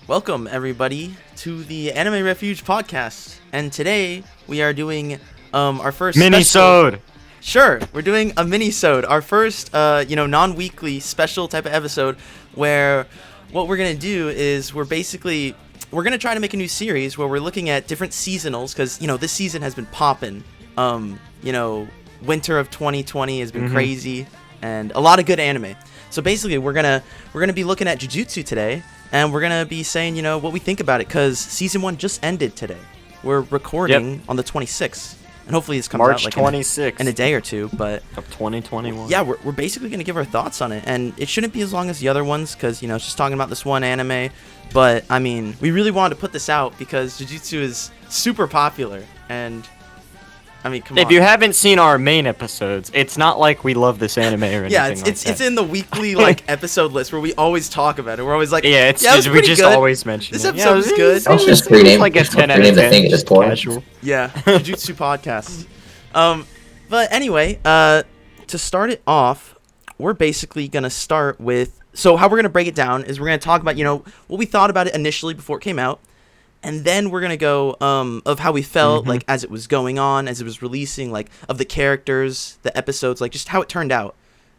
Welcome, everybody, to the Anime Refuge podcast. And today, we are doing our first MINISODE! Sure, we're doing a MINISODE, our first, non-weekly special type of episode where what we're going to do is we're going to try to make a new series where we're looking at different seasonals because, this season has been popping. Winter of 2020 has been crazy and a lot of good anime. So basically, we're gonna be looking at Jujutsu today, and we're gonna be saying, what we think about it, because season 1 just ended today. We're recording on the 26th, and hopefully this comes March out like 26th in a day or two. But of 2021. Yeah, we're basically gonna give our thoughts on it, and it shouldn't be as long as the other ones, because it's just talking about this one anime. But I mean, we really wanted to put this out because Jujutsu is super popular, and I mean, come on. If you haven't seen our main episodes, it's not like we love this anime or anything. Yeah, it's in the weekly episode list where we always talk about it. We're always like, we just always mention this it. episode was good. I'll just rename like a 10 out of 10 at this point. casual. Yeah, Jujutsu podcast. But anyway, to start it off, we're basically gonna start with. So how we're gonna break it down is we're gonna talk about what we thought about it initially before it came out. And then we're going to go of how we felt, like, as it was going on, as it was releasing, like, of the characters, the episodes, like, just how it turned out.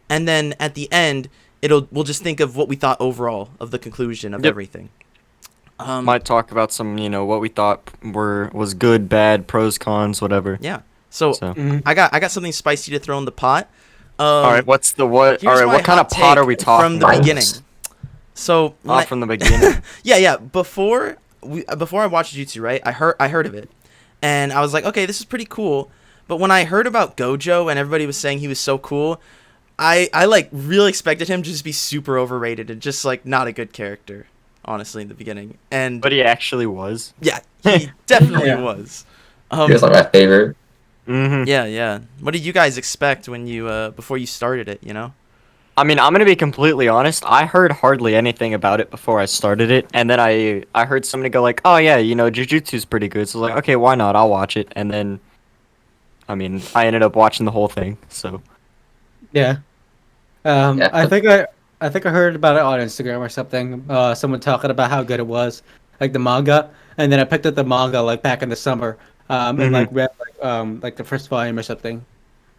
And then at the end, we'll just think of what we thought overall of the conclusion of everything. Might talk about some, what we thought was good, bad, pros, cons, whatever. Yeah. So I got something spicy to throw in the pot. All right, what kind of pot are we talking from the beginning? So from the beginning. Yeah. Before I watched Jujutsu, right? I heard of it, and I was like, okay, this is pretty cool. But when I heard about Gojo and everybody was saying he was so cool, I like really expected him to just be super overrated and just like not a good character, honestly, in the beginning. But he actually was. Yeah, he definitely was. He was like my favorite. Yeah. What did you guys expect when you before you started it? I mean, I'm gonna be completely honest. I heard hardly anything about it before I started it, and then I heard somebody go like, "Oh yeah, Jujutsu's pretty good." So I was like, "Okay, why not? I'll watch it." And then, I mean, I ended up watching the whole thing. So. Yeah. I think I heard about it on Instagram or something. Someone talking about how good it was, like the manga, and then I picked up the manga like back in the summer, and like read like the first volume or something.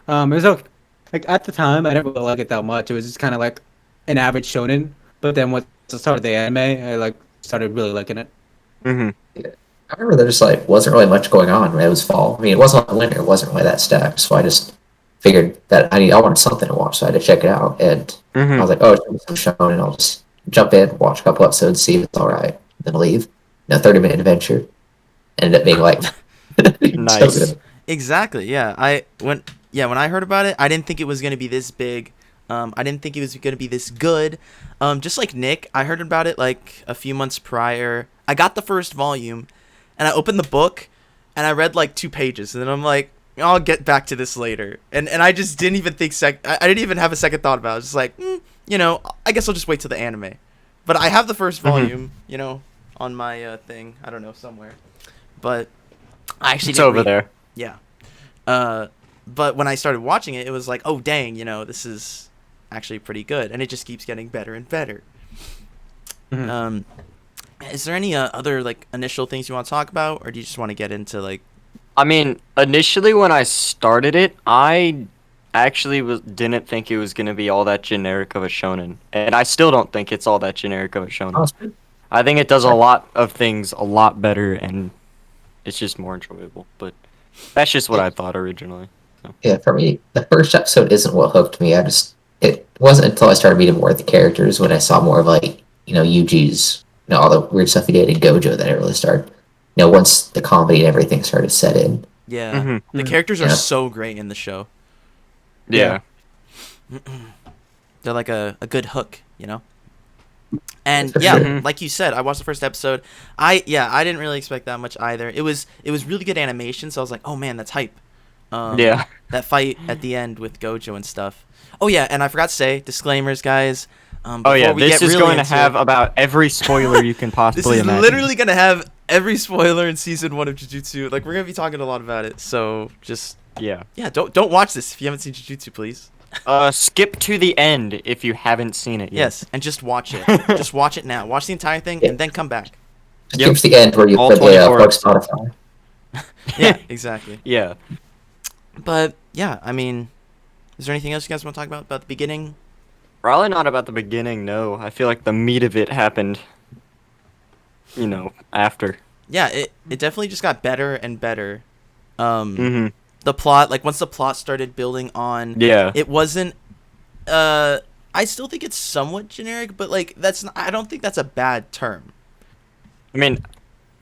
It was okay. Like, at the time, I didn't really like it that much. It was just kind of like an average shonen. But then once I started the anime, I started really liking it. Yeah. I remember there just wasn't really much going on when it was fall. I mean, it wasn't winter. It wasn't really that stacked. So I just figured that I wanted something to watch, so I had to check it out. And I was like, oh, it's some shonen. I'll just jump in, watch a couple episodes, see if it's all right, then leave. 30-minute adventure. Ended up being like nice. So good. Exactly. Yeah. When I heard about it, I didn't think it was going to be this big. I didn't think it was going to be this good. Just like Nick, I heard about it like a few months prior. I got the first volume, and I opened the book, and I read like 2 pages, and then I'm like, I'll get back to this later. And I just didn't even think I didn't even have a second thought about it. I was just like, I guess I'll just wait till the anime. But I have the first volume, on my thing. I don't know, somewhere. But I actually it's over there. Yeah. But when I started watching it, it was like, oh, dang, this is actually pretty good. And it just keeps getting better and better. Is there any other, initial things you want to talk about? Or do you just want to get into, I mean, initially when I started it, I actually didn't think it was going to be all that generic of a shonen. And I still don't think it's all that generic of a shonen. I think it does a lot of things a lot better, and it's just more enjoyable. But that's just what I thought originally. So. Yeah, for me, the first episode isn't what hooked me. It wasn't until I started meeting more of the characters when I saw more of Yuji's, all the weird stuff he did in Gojo that I really started. Once the comedy and everything started to set in. Yeah, the characters are so great in the show. Yeah. They're like a good hook, And like you said, I watched the first episode. I didn't really expect that much either. It was really good animation, so I was like, oh man, that's hype. That fight at the end with Gojo and stuff. Oh yeah, and I forgot to say, disclaimers, guys. This is going to have about every spoiler you can possibly imagine. This is literally going to have every spoiler in season 1 of Jujutsu. We're going to be talking a lot about it, so just don't watch this if you haven't seen Jujutsu, please. Skip to the end if you haven't seen it yet. Yes, and just watch it. Just watch it now. Watch the entire thing and then come back. Just keeps the end where you All put the 24 plug episodes. Spotify. Yeah, exactly. Yeah. But yeah, I mean, is there anything else you guys want to talk about the beginning? Probably not about the beginning, no. I feel like the meat of it happened, after. Yeah, it definitely just got better and better. Mm-hmm. The plot, like once the plot started building on, Yeah. it wasn't. I still think it's somewhat generic, but like I don't think that's a bad term. I mean,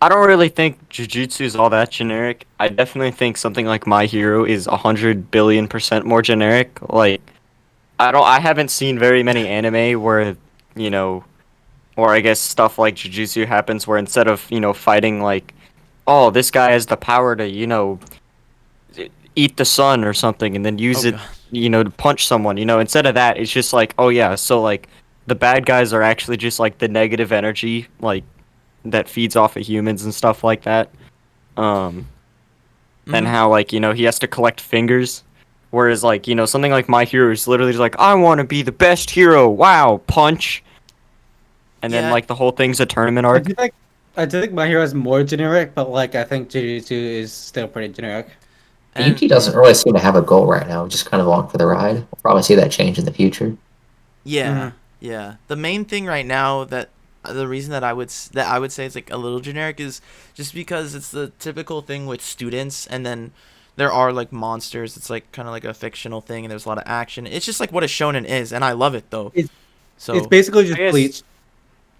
I don't really think Jujutsu is all that generic. I definitely think something like My Hero is 100 billion% more generic. Like, I haven't seen very many anime where, or I guess stuff like Jujutsu happens where instead of, fighting like, oh, this guy has the power to, eat the sun or something and then use it, God. to punch someone, instead of that, it's just like, oh yeah, so like the bad guys are actually just like the negative energy, like, that feeds off of humans and stuff like that. And how like, he has to collect fingers. Whereas like, something like My Hero is literally just like, I want to be the best hero. Wow, punch. And then like the whole thing's a tournament arc. I do think My Hero is more generic, but like I think Jujutsu is still pretty generic. Yuki doesn't really seem to have a goal right now, just kind of along for the ride. We'll probably see that change in the future. Yeah, yeah. The main thing right now the reason that I would say it's like a little generic is just because it's the typical thing with students, and then there are like monsters. It's like kind of like a fictional thing, and there's a lot of action. It's just like what a shonen is, and I love it though. It's basically just Bleach.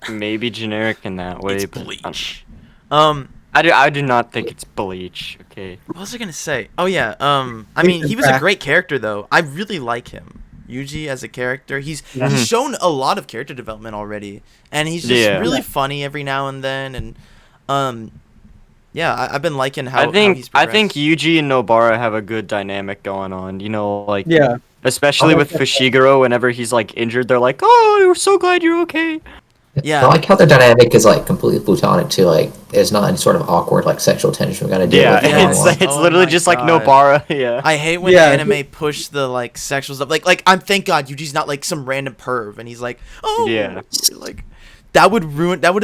Maybe generic in that way, It's but Bleach. I do not think it's Bleach. Okay. What was I gonna say? Oh yeah. I mean, he was a great character though. I really like him. Yuji as a character, he's shown a lot of character development already, and he's just really funny every now and then, and yeah, I've been liking how he's progressed. I think Yuji and Nobara have a good dynamic going on. Like especially with Fushiguro, whenever he's like injured, they're like, "Oh, we're so glad you're okay." Yeah, I like how their dynamic is like completely platonic too. Like, there's not any sort of awkward like sexual tension we gotta deal with. It's literally just like Nobara. Yeah. I hate when anime push the like sexual stuff. Like I'm thank God Yuji's not like some random perv, and he's like, oh yeah, like that would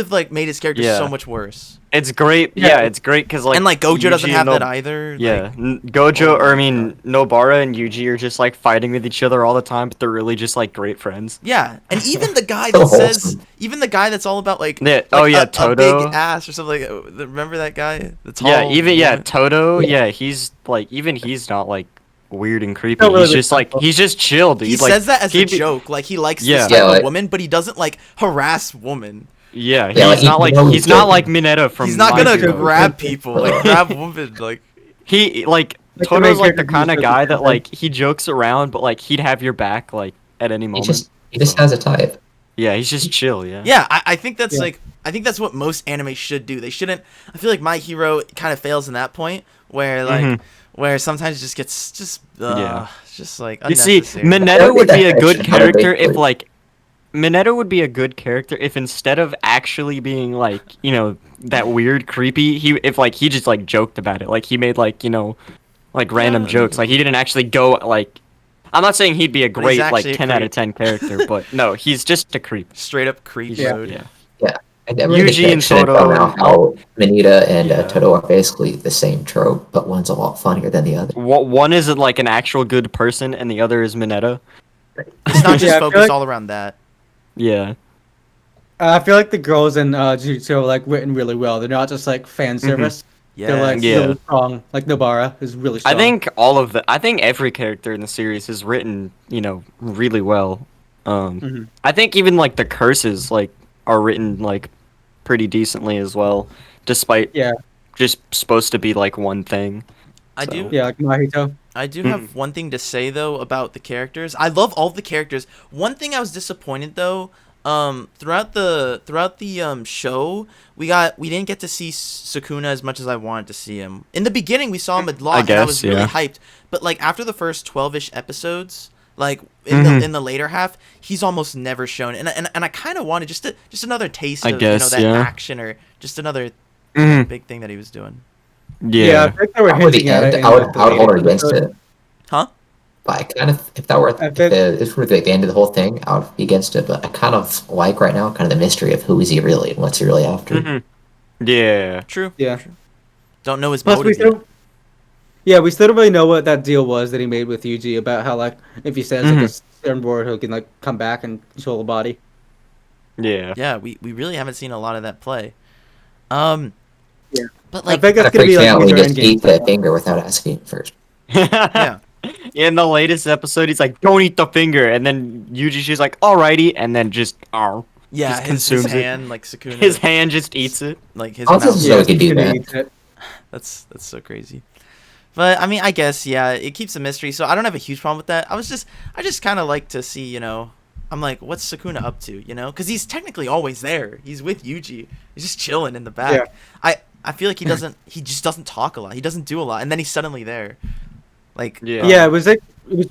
have like made his character so much worse. It's great. Yeah, it's great because like and like Gojo doesn't have that either. Yeah, Gojo, or I mean Nobara and Yuji are just like fighting with each other all the time, but they're really just like great friends. Yeah, and even the guy that says, even the guy that's all about like, Toto, a big ass or something. Like, remember that guy? The tall, Toto. Yeah, he's like he's not like weird and creepy. He's just chill, dude. He says that as a joke, like he likes this type of woman, but he doesn't like harass women. Yeah, he's not like Mineta from. He's not gonna grab people, like grab women, like he like Toto's like the kind of guy that like he jokes around, but like he'd have your back like at any moment. He just has a type. Yeah, he's just chill. Yeah. Yeah, I think that's like what most anime should do. They shouldn't. I feel like My Hero kind of fails in that point where like where sometimes it just gets just like unnecessary. You see, Mineta would be a good character if like. Mineta would be a good character if instead of actually being like, that weird creepy, if he just like joked about it. Like he made like, like random jokes. Like he didn't actually go like I'm not saying he'd be a great like 10 out of 10 character, but no, he's just a creep. Straight up creep mode. Yeah. I never Yuji and Toto how Mineta and Toto are basically the same trope, but one's a lot funnier than the other. One is like an actual good person and the other is Mineta. It's not just focused all around that. Yeah. I feel like the girls in Jujutsu are like written really well. They're not just like fan service. Yeah. They're like really strong. Like Nobara is really strong. I think every character in the series is written, really well. I think even like the curses like are written like pretty decently as well, despite just supposed to be like one thing. I do. Yeah, like Mahito. I do have one thing to say though about the characters. I love all the characters. One thing I was disappointed though, throughout the show, we didn't get to see Sukuna as much as I wanted to see him. In the beginning, we saw him a lot, and I was really hyped. But like after the first 12-ish episodes, like in the later half, he's almost never shown. And I kind of wanted just another taste of that action or just another big thing that he was doing. Yeah, I think they were hinting at it. I would hold her against it. Huh? But I kind of, if this were the end of the whole thing, I would be against it. But I kind of like right now, kind of the mystery of who is he really and what's he really after. Yeah. True. Yeah. True. Don't know his Plus, motive yet. we still don't really know what that deal was that he made with Yuji about how like if he says like a certain word, he can like come back and control the body. Yeah. Yeah, we really haven't seen a lot of that play. Yeah. But I like, think that's That gonna freaks be me like out when he major just endgame. ate that finger without asking first. yeah, In the latest episode, he's like, "Don't eat the finger," and then Yuji's just like, "Alrighty," and then just yeah, just his consumes it. hand, like Sukuna, His hand just eats it. like his I also mouth. just know he could do Sukuna that. eats it. That's so crazy. But I mean, I guess yeah, it keeps a mystery, so I don't have a huge problem with that. I just kind of like to see, I'm like, what's Sukuna up to, Because he's technically always there. He's with Yuji. He's just chilling in the back. Yeah. I feel like he just doesn't talk a lot. He doesn't do a lot, and then he's suddenly there. Like Yeah, it was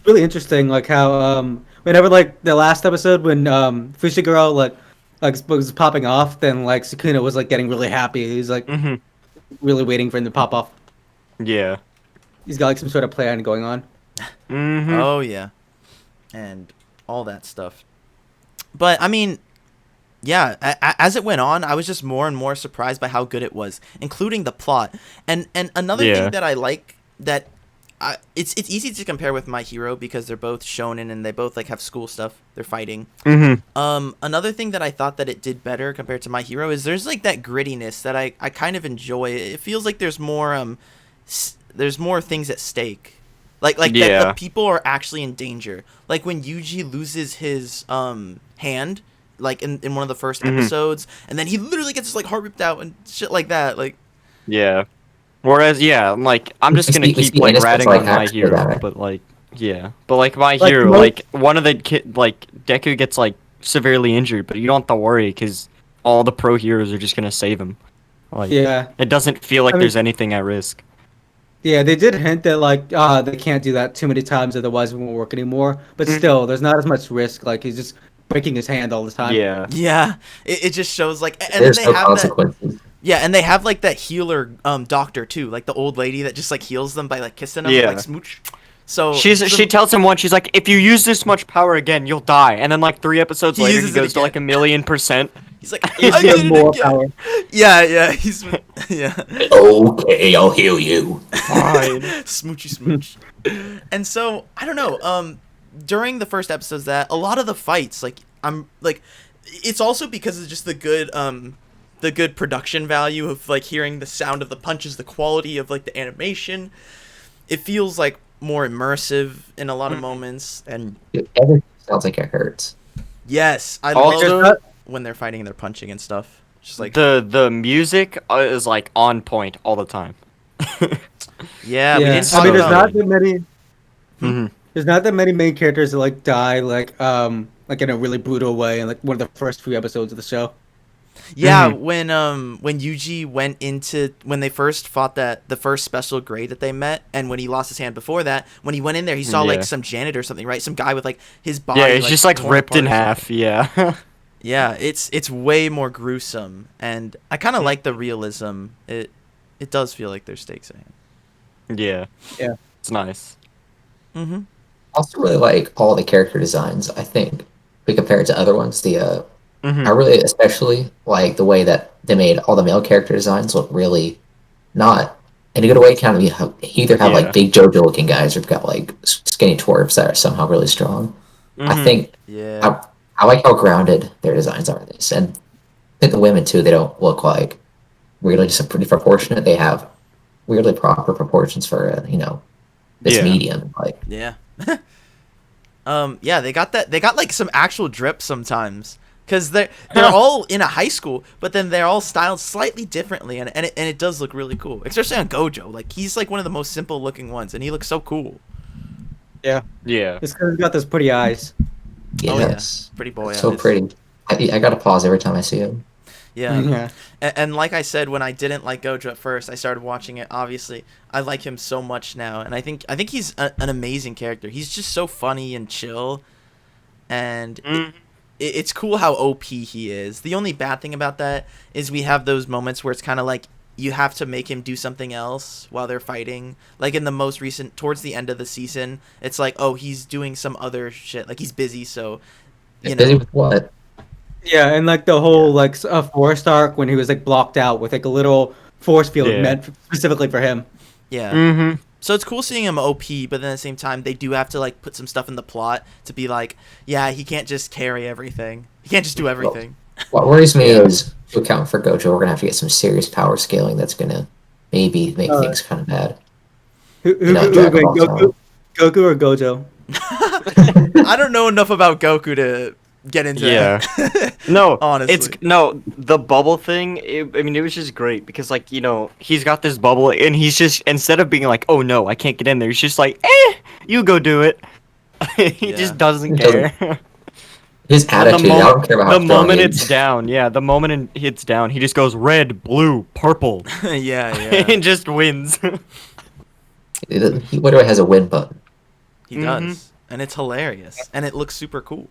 really interesting, like how whenever like the last episode when Fushiguro like was popping off, then like Sukuna was like getting really happy. He's like really waiting for him to pop off. Yeah. He's got like some sort of plan going on. Oh yeah, and all that stuff. But I mean, yeah, as it went on, I was just more and more surprised by how good it was, including the plot. And another thing that I like that it's easy to compare with My Hero because they're both shonen and they both like have school stuff. They're fighting. Another thing that I thought that it did better compared to My Hero is there's like that grittiness that I kind of enjoy. It feels like there's more things at stake. Like that the people are actually in danger. Like when Yuji loses his hand, like in one of the first episodes, and then he literally gets his like heart ripped out and shit like that. Like Whereas like I'm just gonna keep like ratting on My Hero, but like My Hero, like one of the like Deku gets like severely injured, but you don't have to worry because all the pro heroes are just gonna save him. Like it doesn't feel like there's anything at risk. Yeah, they did hint that like they can't do that too many times, otherwise it won't work anymore. But still, there's not as much risk. Like he's just breaking his hand all the time. Yeah, it just shows like, and There's then they no have consequences. that. Yeah, and they have like that healer doctor too, like the old lady that just like heals them by like kissing them, like smooch. So she tells him once, she's like, if you use this much power again, you'll die. And then like 3 episodes later, he goes to like 1,000,000%. He's like, I did it again. Power. Yeah, he's Okay, I'll heal you. Fine. Smoochy smooch. And so I don't know. During the first episodes, that a lot of the fights, like I'm like, it's also because of just the good production value of like hearing the sound of the punches, the quality of like the animation. It feels like more immersive in a lot of moments, and everything sounds like it hurts. Yes, I also, love when they're fighting and they're punching and stuff. Just like the music is like on point all the time. Yeah, we didn't talk there's about not that many. There's not that many main characters that like die like in a really brutal way in like one of the first few episodes of the show. Yeah, when Yuji went into when they first fought the first special grade that they met, and when he lost his hand before that, when he went in there, he saw like some janitor or something, right? Some guy with like his body. Yeah, it's just like ripped in half. Yeah. Yeah, it's way more gruesome, and I kind of like the realism. It does feel like there's stakes in it. Yeah, it's nice. I also really like all the character designs. I think if we compare it to other ones, I really especially like the way that they made all the male character designs look really not in a good way. Kind of you either have like big JoJo looking guys or you've got like skinny dwarves that are somehow really strong. I think I like how grounded their designs are in this, and I think the women too. They don't look like weirdly just pretty proportionate. They have weirdly proper proportions for this medium. Like yeah, they got that. They got like some actual drip sometimes. Because they're all in a high school, but then they're all styled slightly differently, and it does look really cool. Especially on Gojo, like he's like one of the most simple looking ones, and he looks so cool. Yeah. This guy's got those pretty eyes. Yes, pretty boy eyes. So pretty. I gotta pause every time I see him. Yeah. And like I said, when I didn't like Gojo at first, I started watching it. Obviously, I like him so much now, and I think he's an amazing character. He's just so funny and chill, and. It's cool how OP he is. The only bad thing about that is we have those moments where it's kind of like you have to make him do something else while they're fighting. Like in the most recent, towards the end of the season, it's like, oh, he's doing some other shit. Like he's busy, so Busy with what? Yeah, and like the whole like forest arc when he was like blocked out with like a little force field meant specifically for him. Yeah. So it's cool seeing him OP, but then at the same time, they do have to like put some stuff in the plot to be like, yeah, he can't just carry everything. He can't just do everything. What worries me is to account for Gojo, we're gonna have to get some serious power scaling that's gonna maybe make things kind of bad. Who Goku or Gojo? I don't know enough about Goku to get into that. No, honestly. The bubble thing, I mean, it was just great because, like, you know, he's got this bubble and he's just, instead of being like, oh no, I can't get in there, he's just like, you go do it. He just doesn't care. His attitude, I don't care about how the moment he it's is. down, the moment it's down, he just goes red, blue, purple. yeah. And just wins. He literally has a win button. He does. And it's hilarious. And it looks super cool.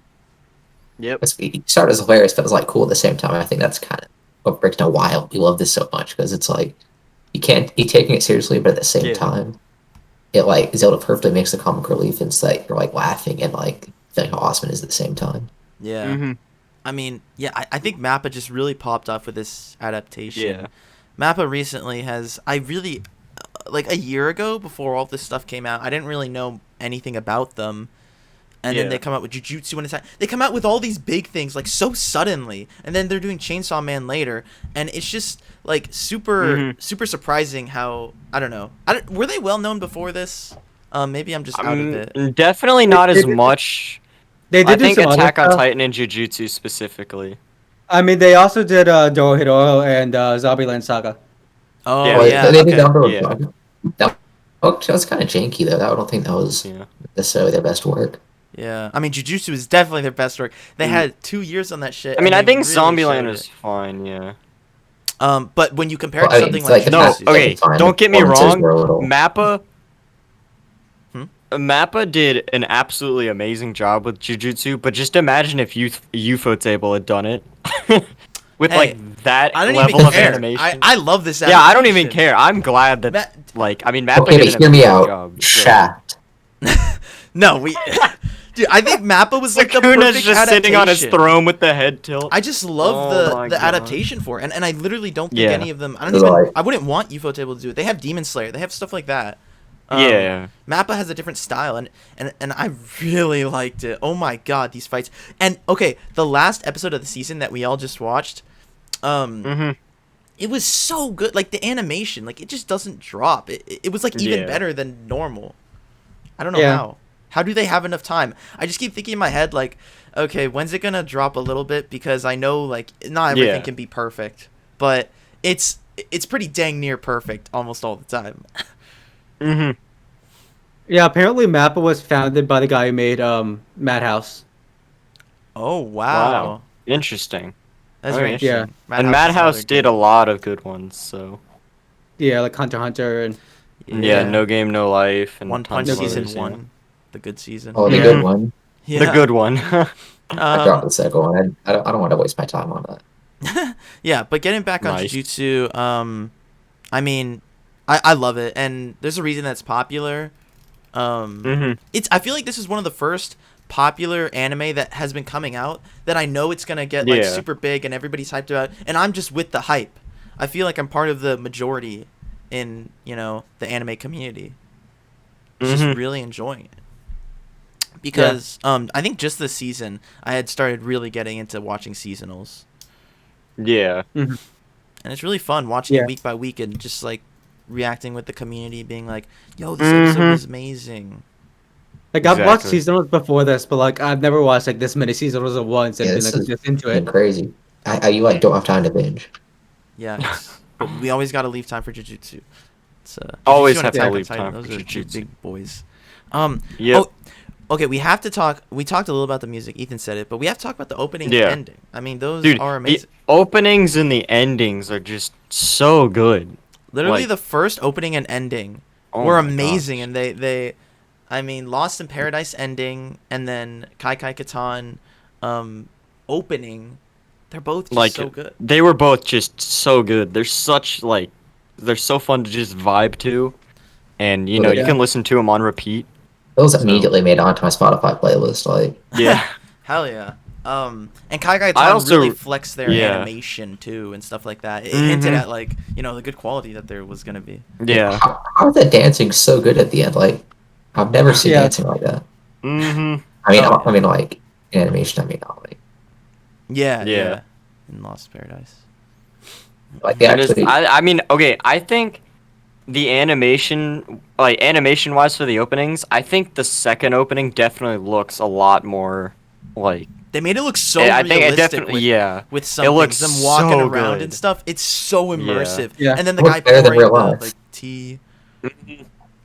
Yep. He started as hilarious, but it was like cool at the same time. I think that's kind of what breaks down why we love this so much, because it's like you can't be taking it seriously, but at the same time, it like is able to perfectly mix the comic relief and like you're like laughing and like feeling how awesome it is at the same time. Yeah. I mean, I think Mappa just really popped off with this adaptation. Yeah. Mappa recently has, I really, like a year ago, before all this stuff came out, I didn't really know anything about them. And then they come out with Jujutsu and they come out with all these big things like so suddenly, and then they're doing Chainsaw Man later, and it's just like super surprising how I don't know. Were they well known before this? Maybe I'm just out of it. Definitely not as much. They did I think do some Attack other on stuff. Titan and Jujutsu specifically. I mean, they also did Dorohedoro and Zombieland Saga. Oh Yeah. They did number Yeah. that was kind of janky though. I don't think that was necessarily their best work. Yeah, I mean Jujutsu is definitely their best work. They had 2 years on that shit. I mean, and I they think really Zombieland showed is it. fine, yeah. But when you compare Well, it to I mean, something it's like the No, past Jujutsu, okay, time, don't get me performances wrong. were a little- Mappa did an absolutely amazing job with Jujutsu, but just imagine if Ufotable had done it. With Hey, like that I don't level even of care. animation. I love this. Yeah, I don't even care. I'm glad that I mean Mappa Okay, did but an hear me amazing out. job. Shaft. No, dude, I think Mappa was like the Sukuna's perfect just sitting on his adaptation. throne with the head tilt. I just love Oh my the God. adaptation for it, and I literally don't think any of them. I wouldn't want Ufotable to do it. They have Demon Slayer. They have stuff like that. Yeah. Mappa has a different style, and I really liked it. Oh my god, these fights. And okay, the last episode of the season that we all just watched, it was so good. Like the animation, like it just doesn't drop. It was like even better than normal. I don't know how. How do they have enough time? I just keep thinking in my head like, okay, when's it gonna drop a little bit? Because I know like not everything can be perfect, but it's pretty dang near perfect almost all the time. Yeah, apparently Mappa was founded by the guy who made Madhouse. Oh wow. Interesting. That's very interesting. Yeah. And Madhouse did a lot of good ones, so. Yeah, like Hunter x Hunter and Yeah, No Game, No Life, and One Punch tons of season others, 1, the good season. Oh, the good one. Yeah. The good one. I dropped the second one. I don't want to waste my time on that. Yeah, but getting back on Jujutsu, I mean, I love it, and there's a reason that's popular. I feel like this is one of the first popular anime that has been coming out that I know it's gonna get like super big and everybody's hyped about, and I'm just with the hype. I feel like I'm part of the majority in the anime community. Just really enjoying it because I think just this season I had started really getting into watching seasonals. Yeah. And it's really fun watching it week by week and just like reacting with the community, being like, "Yo, this episode was amazing." Like I've watched seasonals before this, but like I've never watched like this many seasonals at once and been like just into it. Crazy. You like don't have time to binge. Yeah, but we always got to leave time for Jujutsu. It's always Jujutsu have to Attack on leave Titan, time those for are two Jujutsu. big boys. Yep. Okay, we have to talk. We talked a little about the music. Ethan said it, but we have to talk about the opening and ending. I mean, those are amazing. The openings and the endings are just so good. Literally, the first opening and ending were amazing, and they, I mean, Lost in Paradise ending, and then Kaikai Kitan, opening. They're both just so good. They were both just so good. They're so fun to just vibe to, and you can listen to them on repeat. Those immediately made it onto my Spotify playlist. Like, yeah, hell yeah. And Kaikai really flexed their animation too and stuff like that. It hinted at like the good quality that there was gonna be. Yeah. How is that dancing so good at the end? Like, I've never seen dancing like that. Mm-hmm. I mean, like in animation. I mean, not like. Yeah. In Lost Paradise. Like they actually. I mean, okay. I think the animation wise for the openings, I think the second opening definitely looks a lot more like. They made it look so I realistic. think it definitely, with some things, them walking so around good. and stuff. It's so immersive. Yeah. And then the guy pouring the like tea.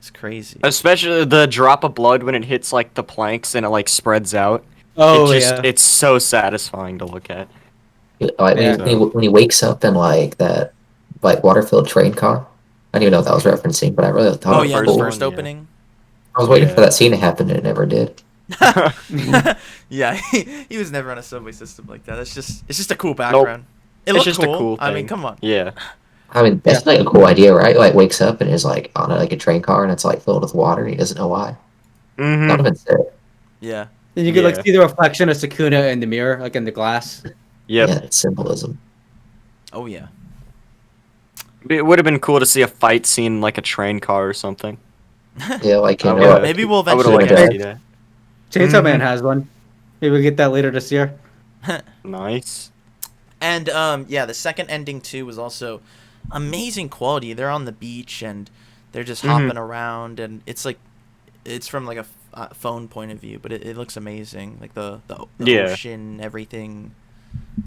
It's crazy. Especially the drop of blood when it hits like the planks and it like spreads out. Oh It's so satisfying to look at. Like when he wakes up in like that like water-filled train car. I didn't even know what that was referencing, but I really thought it was cool. The first opening. I was waiting for that scene to happen and it never did. Yeah, he was never on a subway system like that. It's just a cool background. Nope. It's just cool. A cool thing. I mean, come on. Yeah. I mean, that's like a cool idea, right? Like wakes up and is like on a train car and it's like filled with water and he doesn't know why. Mm-hmm. That would have been sick. Yeah. And you could like see the reflection of Sukuna in the mirror, like in the glass. Yep. Yeah, it's symbolism. Oh yeah. It would have been cool to see a fight scene like a train car or something. Yeah, like maybe we'll eventually get to see that. Chainsaw Man has one. Maybe we'll get that later this year. Nice. And the second ending too was also amazing quality. They're on the beach and they're just hopping around, and it's like it's from like a phone point of view, but it looks amazing. Like the ocean, everything.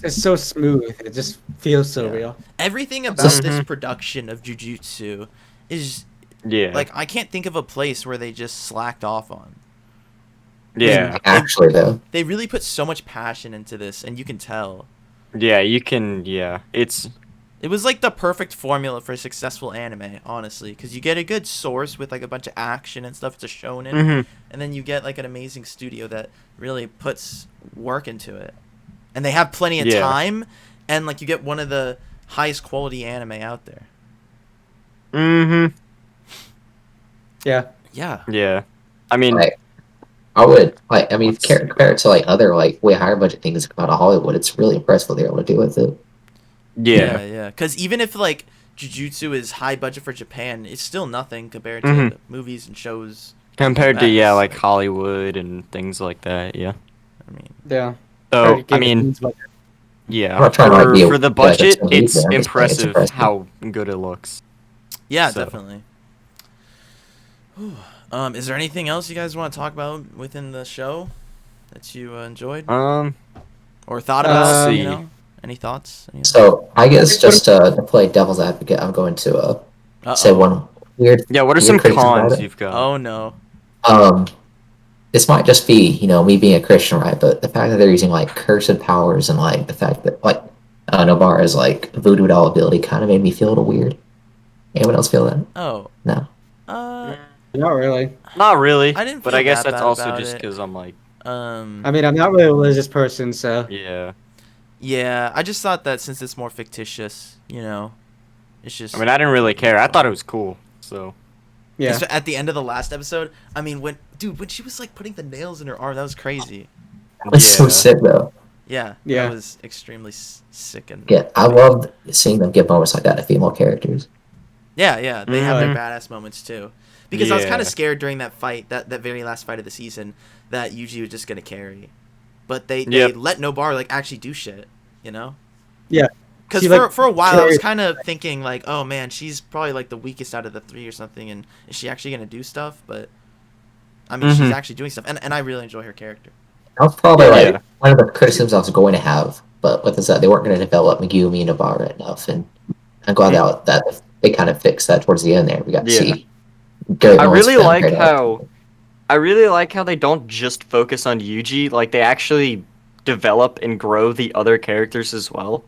It's so smooth. It just feels so real. Everything about this production of Jujutsu is like I can't think of a place where they just slacked off on. Yeah. Actually, though, they really put so much passion into this, and you can tell. Yeah, you can. Yeah, It was like the perfect formula for a successful anime, honestly, because you get a good source with like a bunch of action and stuff to shonen, and then you get like an amazing studio that really puts work into it, and they have plenty of time, and like you get one of the highest quality anime out there. Yeah. Yeah. I mean, I would compare it to like other like way higher budget things come out of Hollywood. It's really impressive what they're able to do with it. Yeah. Because even if like Jujutsu is high budget for Japan, it's still nothing compared to movies and shows. Compared to like Hollywood and things like that. Yeah. I mean. Yeah. So I mean. Yeah. For the budget, it's impressive how good it looks. Yeah, definitely. Is there anything else you guys want to talk about within the show that you enjoyed? Or thought about? Any thoughts? So I guess just to play devil's advocate, I'm going to say one weird. Yeah, what are some cons you've got? Oh no. This might just be me being a Christian, right? But the fact that they're using like cursed powers and like the fact that like Nobara's like voodoo doll ability kind of made me feel a little weird. Anyone else feel that? Oh. No. Not really. Not really. I didn't feel but I guess that that's bad also about just it. because I'm like. I mean, I'm not really a religious person, so. Yeah. Yeah, I just thought that since it's more fictitious, it's just. I mean, I didn't really care. I thought it was cool. So. Yeah. At the end of the last episode, I mean, when she was like putting the nails in her arm, that was crazy. It's so sick though. Yeah. That was extremely sick and. Yeah, I loved seeing them give moments like that to female characters. Yeah, they have their badass moments too. Because I was kind of scared during that fight, that very last fight of the season, that Yuji was just gonna carry, but they let Nobara like actually do shit, Yeah. Because for a while I was kind of thinking like, oh man, she's probably like the weakest out of the three or something, and is she actually gonna do stuff? But I mean, she's actually doing stuff, and I really enjoy her character. That was probably one of the criticisms I was going to have, but with that, they weren't going to develop Megumi and Nobara enough, and I'm glad that they kind of fixed that towards the end there. We got to see. I really like how they don't just focus on Yuji. Like they actually develop and grow the other characters as well.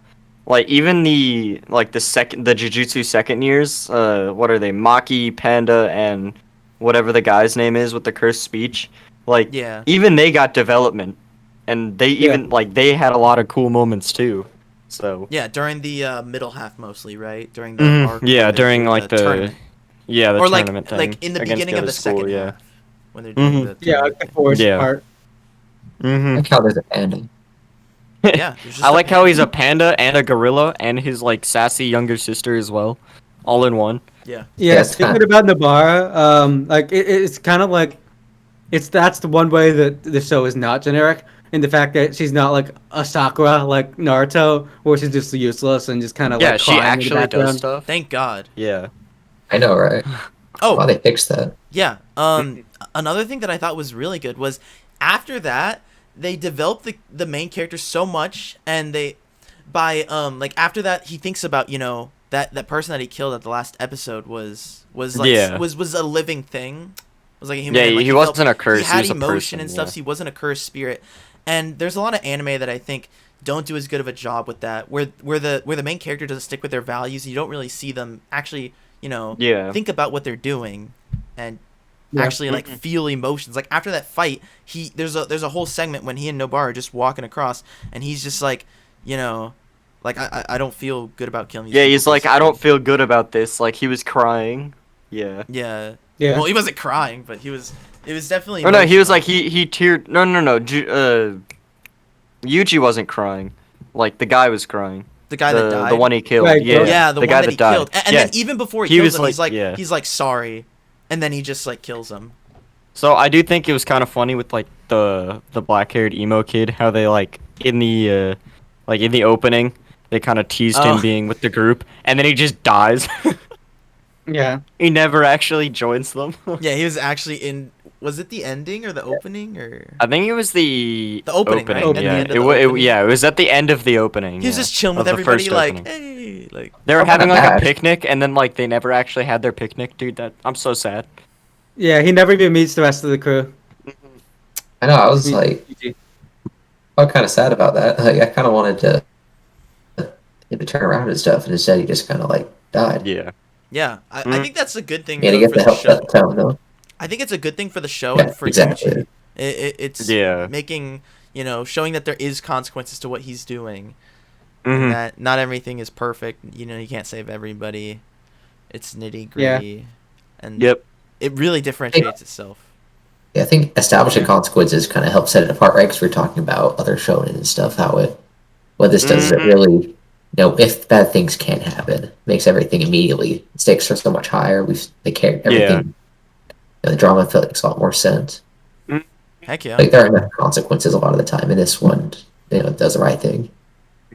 Like even the Jujutsu second years. What are they? Maki, Panda, and whatever the guy's name is with the cursed speech. Like even they got development, and they they had a lot of cool moments too. So during the middle half mostly, right? During the arc during like the tournament. The or tournament thing. Like in the beginning of the second half when they're doing the the forest part. I like how there's a panda. Yeah, there's just I a like how panda. he's a panda and a gorilla and his like sassy younger sister as well, all in one. Yeah. Yeah, it's speaking kind of, about Nobara, like it's kind of like that's the one way that the show is not generic in the fact that she's not like a Sakura like Naruto, where she's just useless and just kind of Yeah, like she crying in the actually does background. stuff. Thank God. Yeah. I know, right? Oh, Why they fixed that? yeah. Another thing that I thought was really good was after that they developed the main character so much, and they by like after that he thinks about that person that he killed at the last episode was like Yeah. was a living thing. Was like a human. Yeah, and, like, he felt- wasn't a curse, He he had was a emotion person, and stuff. yeah. So he wasn't a cursed spirit. And there's a lot of anime that I think don't do as good of a job with that, where the main character doesn't stick with their values. You don't really see them actually, Yeah. think about what they're doing, and Yeah. actually like feel emotions. Like after that fight, there's a whole segment when he and Nobara are just walking across, and he's just like, like I don't feel good about killing these Yeah, people, he's like, I basically. don't feel good about this. Like he was crying. Yeah. Yeah. Yeah. Well, he wasn't crying, but he was. It was definitely. Oh no, he was emotional. like he teared. No. Yuji wasn't crying. Like the guy was crying. The guy that died. The one he killed. Right, Yeah. Yeah, the one guy that he died. killed. And Yeah. then even before he He kills was him, like- he's like yeah. he's like sorry, and then he just like kills him. So I do think it was kind of funny with like the black-haired emo kid, how they like in the opening they kind of teased Oh. him being with the group, and then he just dies. Yeah. He never actually joins them. Yeah, he was actually in. Was it the ending or the opening or? I think it was the opening, right? At the Yeah, end of it, the wa- it opening. yeah, it was at the end of the opening. He was yeah, just chilling with of the everybody, first like, opening. hey, like. They were Oh, having not like a bad. picnic, and then like they never actually had their picnic, dude. I'm so sad. Yeah, he never even meets the rest of the crew. I know. I was Meets like, Yuji. I'm kind of sad about that. Like, I kind of wanted to him to turn around and stuff, and instead he just kind of like died. Yeah. Yeah, I Mm. think that's a good thing Yeah, to for get the the help show. at the time, though. I think it's a good thing for the show Yeah, and for exactly. Yuji. It's Yeah. making showing that there is consequences to what he's doing, Mhm. and that not everything is perfect. You can't save everybody. It's nitty gritty, and Yep. it really differentiates itself. Yeah, I think establishing consequences kind of helps set it apart, right? Because we're talking about other shonen and stuff. What this does is it Mhm. really, if bad things can happen, makes everything immediately stakes are so much higher. They care everything. The drama makes a lot more sense. Heck yeah. Like there are enough consequences a lot of the time, and this one, it does the right thing.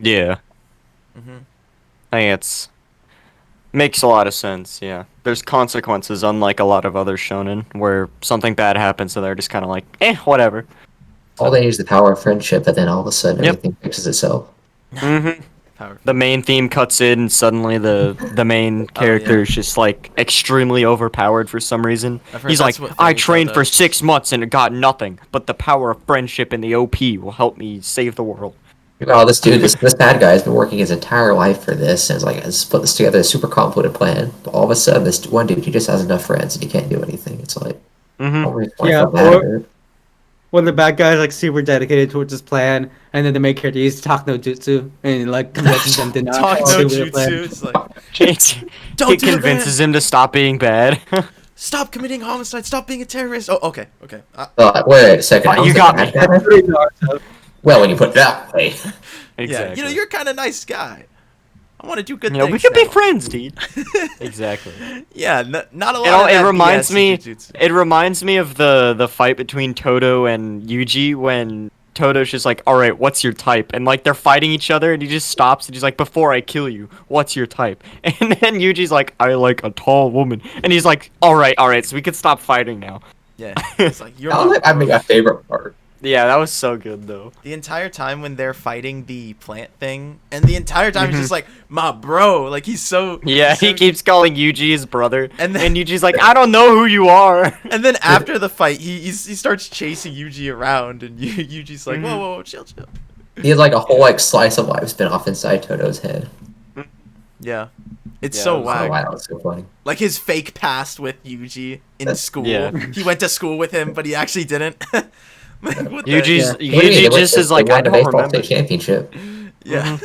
Yeah. hmm I think it's makes a lot of sense. Yeah. There's consequences, unlike a lot of other shonen, where something bad happens, and they're just kind of like, whatever. All they need is the power of friendship, and then all of a sudden Yep. everything fixes itself. Mm-hmm. Powerful. The main theme cuts in, and suddenly the main character yeah. is just like extremely overpowered for some reason. I've heard He's that's like, what I Fairy Tail trained for does." 6 months and got nothing, but the power of friendship and the OP will help me save the world. Oh, this dude, this bad guy has been working his entire life for this, and it's like, let's put this together, a super convoluted plan. But all of a sudden, this one dude, he just has enough friends, and he can't do anything. It's like, Mm-hmm. oh, why Yeah, feel bad about it? When the bad guy's like super dedicated towards his plan, and then the main character uses talk no jutsu and like convinces them to not Talk no do their plan. jutsu. It's like, He don't do it, convinces man. him to stop being bad. Stop committing homicide. Stop being a terrorist. Oh, okay. Wait a second. Oh, I was you the got bad me. guy? That's pretty Naruto. Well, when you put it that way. Exactly. Yeah, you're kind of nice guy. I want to do good You know, things. we could be now. friends, dude. Exactly. Yeah, not a lot. You know, of it that reminds BS me. in Jujutsu. It reminds me of the fight between Toto and Yuji when Toto's just like, "All right, what's your type?" And like they're fighting each other, and he just stops and he's like, "Before I kill you, what's your type?" And then Yuji's like, "I like a tall woman," and he's like, all right, so we can stop fighting now." Yeah, it's like you're That was, my like, my favorite part. Yeah, that was so good though. the entire time when they're fighting the plant thing, and the entire time he's just like, my bro, like he's so Yeah, he's so- he keeps calling Yuji his brother, And and, then- Yuji's like, "I don't know who you are." And then after the fight, he starts chasing Yuji around, and Yuji's like, whoa, chill. He had like a whole slice of life spin off inside Toto's head. Yeah, it's Yeah, so it was I don't know whack. why that was so funny. Like his fake past with Yuji in That's- school. Yeah. He went to school with him, but he actually didn't. Like, what the- Yuji's What do you mean? They Yuji went just to- is they like, won I the don't baseball remember. state championship. Yeah.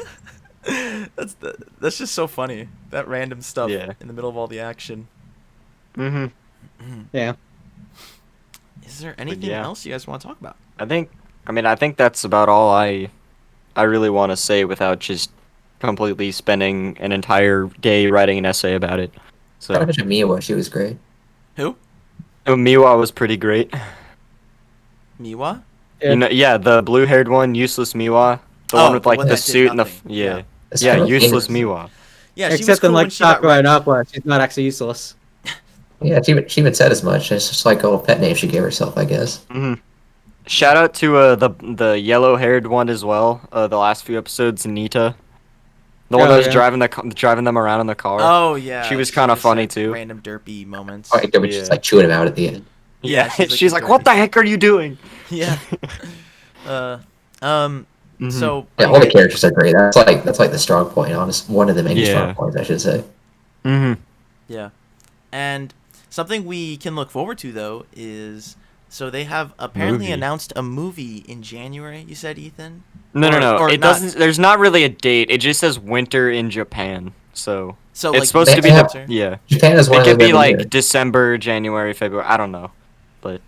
That's just so funny. That random stuff Yeah. in the middle of all the action. Mm-hmm. Yeah. Is there anything yeah. else you guys want to talk about? I think that's about all I I really want to say without just completely spending an entire day writing an essay about it. So I mentioned Miwa. She was great. Who? Miwa was pretty great. Miwa? Yeah. You know, yeah, the blue-haired one, useless Miwa, the one with the like one the that did suit and the nothing. yeah, It's yeah, kind of useless dangerous. Miwa. Yeah, she was Except cool in when like she got Sakura and rich. Aqua, she's not actually useless. Yeah, she even said as much. It's just like a little pet name she gave herself, I guess. Hmm. Shout out to the yellow-haired one as well. The last few episodes, Nita, the one Oh, that was yeah. driving them around in the car. Oh yeah, She was kind of just funny had too. Random derpy moments. Oh, I was just like chewing him out at the end. Yeah, she's she's like, like, "What the heck are you doing?" Yeah. Mhm. So Yeah, are all the you, characters are great. That's like the strong point. Honest, one of the main strong Yeah. points, I should say. Mhm. yeah, and something we can look forward to though is so they have apparently Movie. announced a movie in January. You said, Ethan? No. Or It not. doesn't. There's not really a date. It just says winter in Japan. So So it's like supposed to be They the have- yeah. Japan is one It of could them be every like year. December, January, February. I don't know, but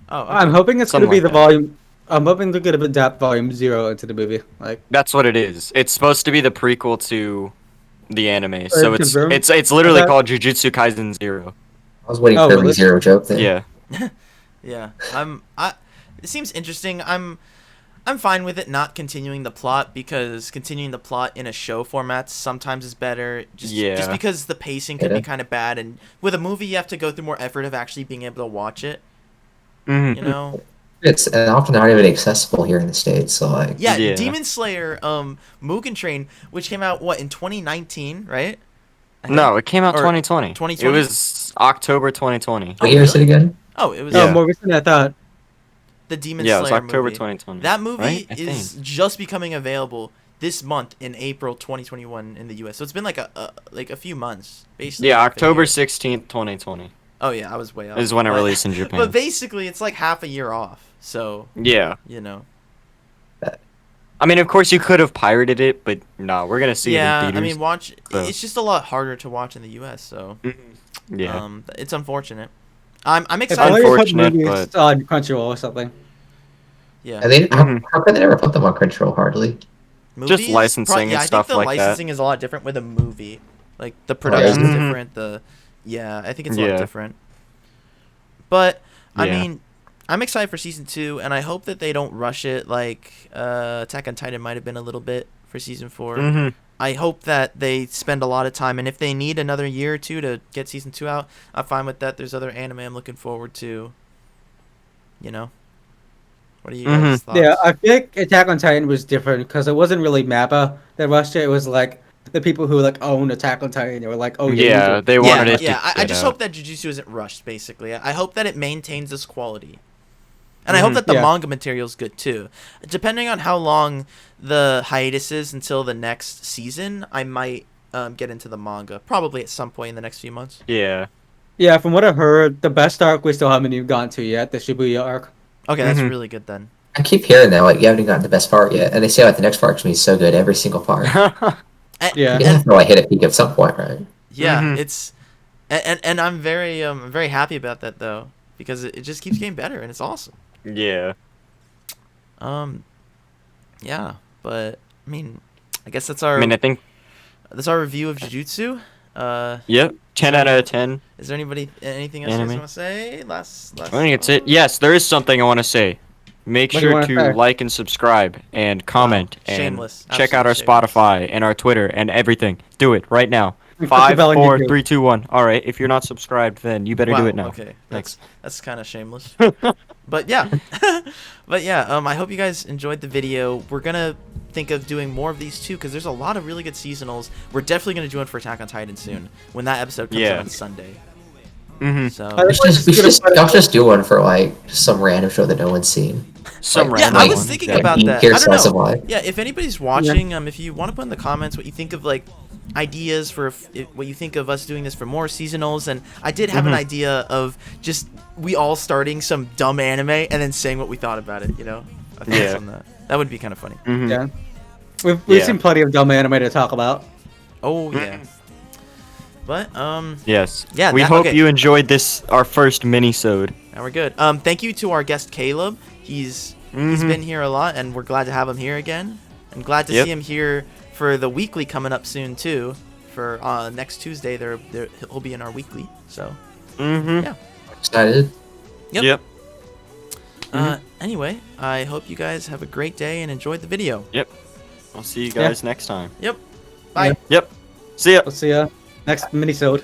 Oh, okay. I'm hoping it's Something gonna be like the that. volume. I'm hoping they're gonna adapt Volume 0 into the movie. Like, that's what it is. It's supposed to be the prequel to the anime. So it's confirmed? it's literally Okay. called Jujutsu Kaisen 0. I was waiting Oh, for every really? zero joke there. Yeah. Yeah, it seems interesting. I'm fine with it not continuing the plot because continuing the plot in a show format sometimes is better. Just Yeah. because the pacing can be Yeah. kind of bad, and with a movie you have to go through more effort of actually being able to watch it. Mhm. You know? It's often not even accessible here in the States. So like, Yeah, Yeah. Demon Slayer, Mugen Train, which came out in 2019, right? I No, think? it came out Or 2020. 2020? It was October 2020. what Oh, year is it really? again? Oh, it was Yeah. oh, more recent than I thought. the Demon Yeah, it was Slayer October movie. 2020. That movie right? I is think. just becoming available this month in April 2021 in the US. So it's been like a few months, basically. Yeah, half a October year. 16th, 2020 Oh yeah, I was way off. is when it But- released in Japan. But basically, it's like half a year off. So Yeah. you know. I mean, of course you could have pirated it, but no, we're gonna see Yeah, it in I theaters. mean, watch. so. It's just a lot harder to watch in the US. So Yeah. it's unfortunate. I'm If excited. only they put Unfortunate, movies on Crunchyroll or something. Yeah. And they Mhm. how come they never put them on Crunchyroll? Hardly. Movies, licensing yeah, and I stuff think the like that. licensing is a lot different with a movie. Like the production's Mhm. different. I think it's a lot Yeah. different. But I Yeah. mean, I'm excited for season 2, and I hope that they don't rush it like Attack on Titan might have been a little bit for season 4. Mhm. I hope that they spend a lot of time, and if they need another year or two to get season 2 out, I'm fine with that. There's other anime I'm looking forward to. You know, what are you guys' thoughts? Yeah, I think Attack on Titan was different because it wasn't really Mappa that rushed it. It was like the people who like own Attack on Titan. They were like, oh yeah, Yeah, they yeah, wanted it yeah. to I get just out. hope that Jujutsu isn't rushed. Basically, I hope that it maintains this quality, and I hope Mhm. that the Yeah. manga material is good too. Depending on how long the hiatus is until the next season, I might get into the manga. Probably at some point in the next few months. Yeah. Yeah, from what I heard, the best arc we still haven't even gotten to yet, the Shibuya arc. Okay, that's Mhm. really good then. I keep hearing that like you haven't gotten the best part yet, and they say like the next part's gonna be so good every single part. And, Yeah. You have to like hit a peak at some point, right? yeah, Mhm. it's and I'm very happy about that though because it just keeps getting better and it's awesome. yeah. Yeah, but I mean, I guess that's I mean, I think. that's our review of Jujutsu. Yep. 10 out of 10. Is there anything else you guys Anime. want to say? Last. I think it's it. Yes, there is something I want to say. Make What do you sure wanna to say? like and subscribe and comment and shameless. check out our Absolutely Spotify and our Twitter and everything. Do it right now. Click the 5, bell on 4, YouTube. 3, 2, 1. All right. If you're not subscribed, then you better Wow, do it now. Okay, Thanks. that's kind of shameless. But yeah, I hope you guys enjoyed the video. We're gonna think of doing more of these too because there's a lot of really good seasonals. We're definitely gonna do one for Attack on Titan soon when that episode comes out Yeah. on Sunday. Mm-hmm. So I'll just do one for like some random show that no one's seen. Some Like, yeah, random I was one. thinking Yeah. about that. Here's I don't slice of know. life. Yeah, if anybody's watching, if you want to put in the comments what you think of like ideas for what you think of us doing this for more seasonals, and I did have an idea of just we all starting some dumb anime and then saying what we thought about it. You know, I thought Yeah. on that. That would be kind of funny. Mhm. Yeah, we've Yeah. seen plenty of dumb anime to talk about. Oh yeah. But Yes. Yeah, We that- hope okay. you enjoyed this, our first mini-sode. now we're good. Thank you to our guest Caleb. He's been here a lot, and we're glad to have him here again. I'm glad to see him here for the weekly coming up soon too. For next Tuesday, he'll be in our weekly. So yeah, excited. Yep. Anyway, I hope you guys have a great day and enjoyed the video. Yep. I'll see you guys next time. Yep. Bye. Yep. See ya. We'll see ya next minisode.